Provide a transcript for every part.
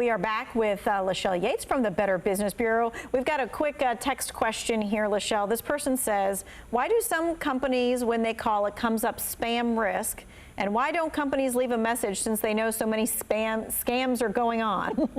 we are back with Lachelle Yates from the Better Business Bureau. We've got a quick text question here, Lachelle. This person says, why do some companies, when they call, it comes up spam risk? And why don't companies leave a message since they know so many scams are going on?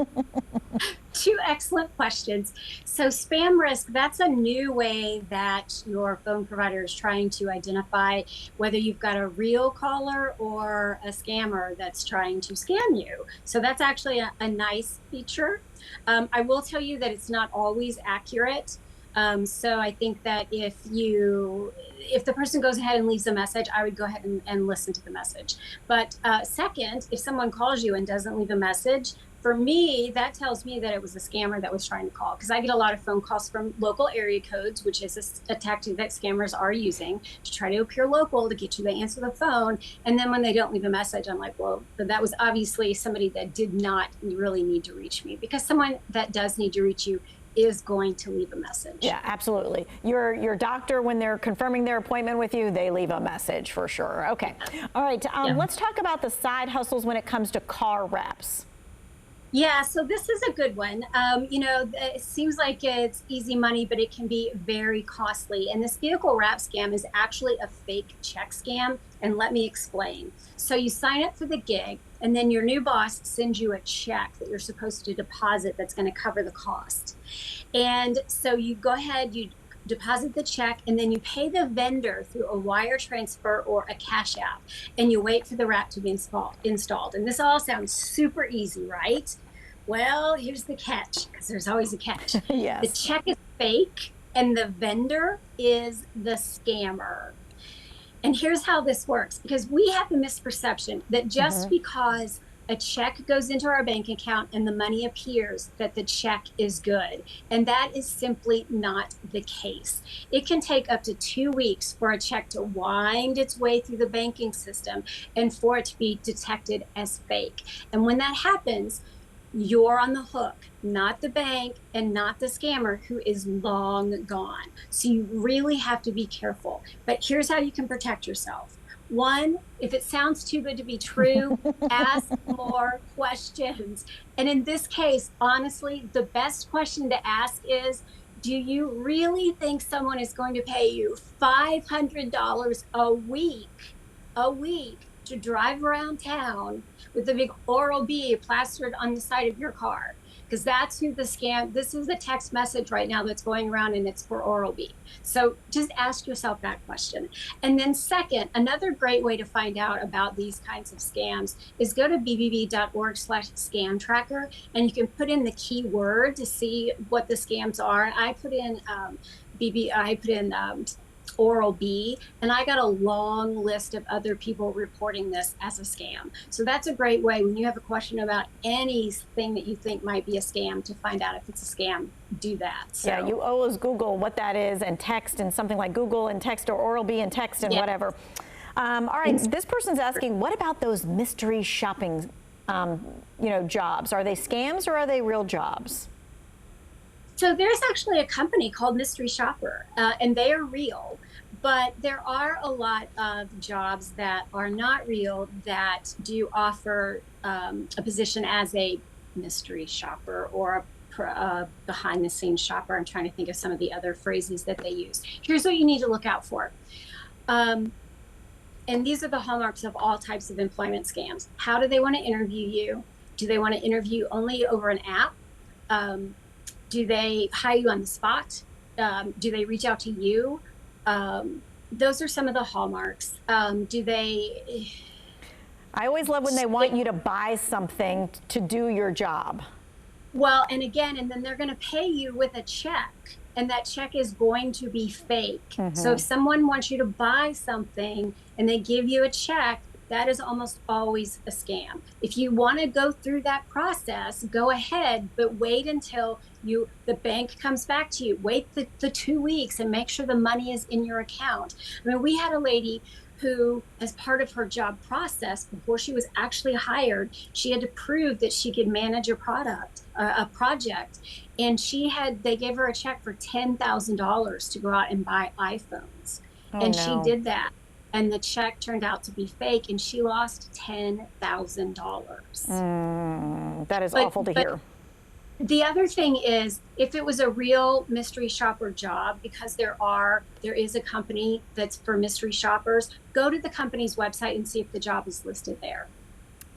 Two excellent questions. So spam risk, that's a new way that your phone provider is trying to identify whether you've got a real caller or a scammer that's trying to scam you. So that's actually a nice feature. I will tell you that it's not always accurate. So I think that if the person goes ahead and leaves a message, I would go ahead and listen to the message. But second, if someone calls you and doesn't leave a message, for me, that tells me that it was a scammer that was trying to call, because I get a lot of phone calls from local area codes, which is a tactic that scammers are using to try to appear local to get you to answer the phone. And then when they don't leave a message, I'm like, well, that was obviously somebody that did not really need to reach me, because someone that does need to reach you is going to leave a message. Yeah, absolutely. Your doctor, when they're confirming their appointment with you, they leave a message for sure. Okay. All right. Let's talk about the side hustles when it comes to car wraps. Yeah, so this is a good one. It seems like it's easy money, but it can be very costly. And this vehicle wrap scam is actually a fake check scam. And let me explain. So you sign up for the gig, and then your new boss sends you a check that you're supposed to deposit that's going to cover the cost. And so you go ahead, you deposit the check, and then you pay the vendor through a wire transfer or a cash app, and you wait for the wrap to be installed. And this all sounds super easy, right? Well, here's the catch, because there's always a catch. Yes. The check is fake, and the vendor is the scammer. And here's how this works, because we have the misperception that just because a check goes into our bank account and the money appears, that the check is good. And that is simply not the case. It can take up to 2 weeks for a check to wind its way through the banking system and for it to be detected as fake. And when that happens, you're on the hook, not the bank and not the scammer, who is long gone. So you really have to be careful. But here's how you can protect yourself. One, if it sounds too good to be true, ask more questions. And in this case, honestly, the best question to ask is, do you really think someone is going to pay you $500 a week to drive around town with a big Oral-B plastered on the side of your car? Because that's who the scam, this is the text message right now that's going around, and it's for Oral-B. So just ask yourself that question. And then second, another great way to find out about these kinds of scams is go to bbb.org/scam tracker, and you can put in the keyword to see what the scams are. I put in Oral-B, and I got a long list of other people reporting this as a scam. So that's a great way when you have a question about anything that you think might be a scam to find out if it's a scam. Do that. So. Yeah, you always Google what that is and text, and something like Google and text or Oral-B and text and whatever. All right, this person's asking, what about those mystery shopping jobs? Are they scams or are they real jobs? So there's actually a company called Mystery Shopper, and they are real. But there are a lot of jobs that are not real that do offer a position as a mystery shopper or a behind-the-scenes shopper. I'm trying to think of some of the other phrases that they use. Here's what you need to look out for. And these are the hallmarks of all types of employment scams. How do they want to interview you? Do they want to interview only over an app? Do they hire you on the spot? Do they reach out to you? Those are some of the hallmarks. I always love when they want you to buy something to do your job. Well, and then they're going to pay you with a check, and that check is going to be fake. So if someone wants you to buy something and they give you a check, that is almost always a scam. If you want to go through that process, go ahead, but wait until the bank comes back to you. Wait the 2 weeks and make sure the money is in your account. I mean, we had a lady who, as part of her job process, before she was actually hired, she had to prove that she could manage a project. And they gave her a check for $10,000 to go out and buy iPhones. She did that. and the check turned out to be fake, and she lost $10,000. That is awful to hear. The other thing is, if it was a real mystery shopper job, because there is a company that's for mystery shoppers, go to the company's website and see if the job is listed there.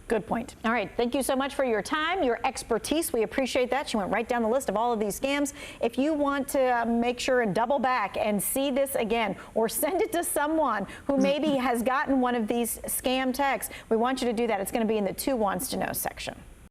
Good point. All right. Thank you so much for your time, your expertise. We appreciate that. She went right down the list of all of these scams. If you want to make sure and double back and see this again, or send it to someone who maybe has gotten one of these scam texts, we want you to do that. It's going to be in the Two Wants to Know section.